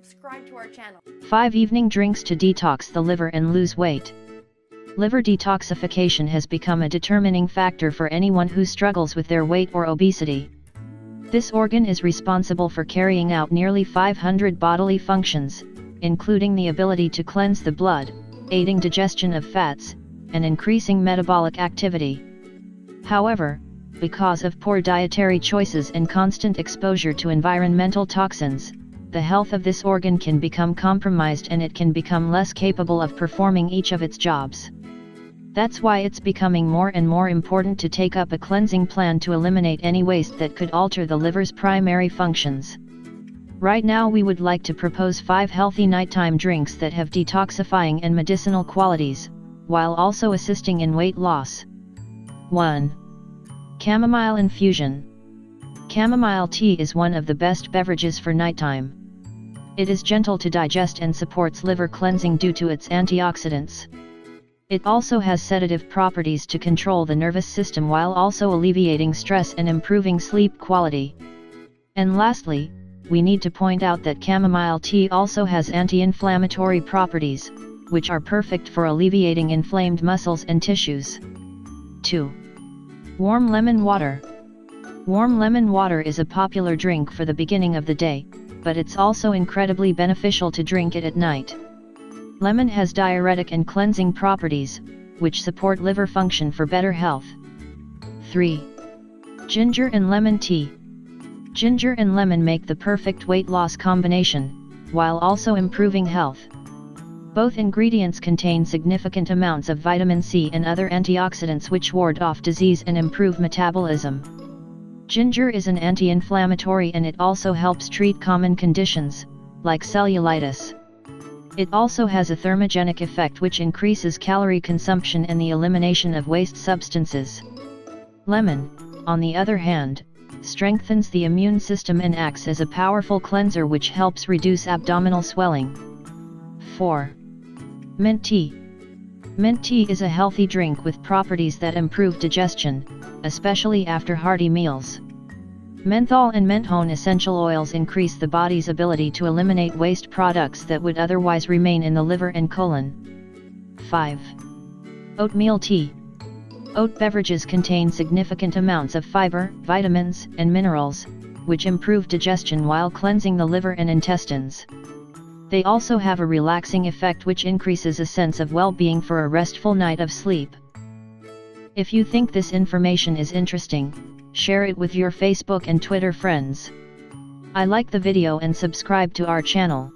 subscribe to our channel. 5 evening drinks to detox the liver and lose weight. Liver detoxification has become a determining factor for anyone who struggles with their weight or obesity. This organ is responsible for carrying out nearly 500 bodily functions, including the ability to cleanse the blood, aiding digestion of fats, and increasing metabolic activity. However, because of poor dietary choices and constant exposure to environmental toxins, the health of this organ can become compromised and it can become less capable of performing each of its jobs. That's why it's becoming more and more important to take up a cleansing plan to eliminate any waste that could alter the liver's primary functions. Right now we would like to propose 5 healthy nighttime drinks that have detoxifying and medicinal qualities, while also assisting in weight loss. 1. Chamomile infusion. Chamomile tea is one of the best beverages for nighttime. It is gentle to digest and supports liver cleansing due to its antioxidants. It also has sedative properties to control the nervous system while also alleviating stress and improving sleep quality. And lastly, we need to point out that chamomile tea also has anti-inflammatory properties, which are perfect for alleviating inflamed muscles and tissues. 2. Warm lemon water. Warm lemon water is a popular drink for the beginning of the day, but it's also incredibly beneficial to drink it at night. Lemon has diuretic and cleansing properties, which support liver function for better health. 3. Ginger and lemon tea. Ginger and lemon make the perfect weight loss combination, while also improving health. Both ingredients contain significant amounts of vitamin C and other antioxidants which ward off disease and improve metabolism. Ginger is an anti-inflammatory and it also helps treat common conditions, like cellulitis. It also has a thermogenic effect which increases calorie consumption and the elimination of waste substances. Lemon, on the other hand, strengthens the immune system and acts as a powerful cleanser which helps reduce abdominal swelling. 4. Mint tea. Mint tea is a healthy drink with properties that improve digestion, especially after hearty meals. Menthol and menthone essential oils increase the body's ability to eliminate waste products that would otherwise remain in the liver and colon. 5. Oatmeal tea. Oat beverages contain significant amounts of fiber, vitamins, and minerals, which improve digestion while cleansing the liver and intestines. They also have a relaxing effect which increases a sense of well-being for a restful night of sleep. If you think this information is interesting, share it with your Facebook and Twitter friends. I like the video and subscribe to our channel.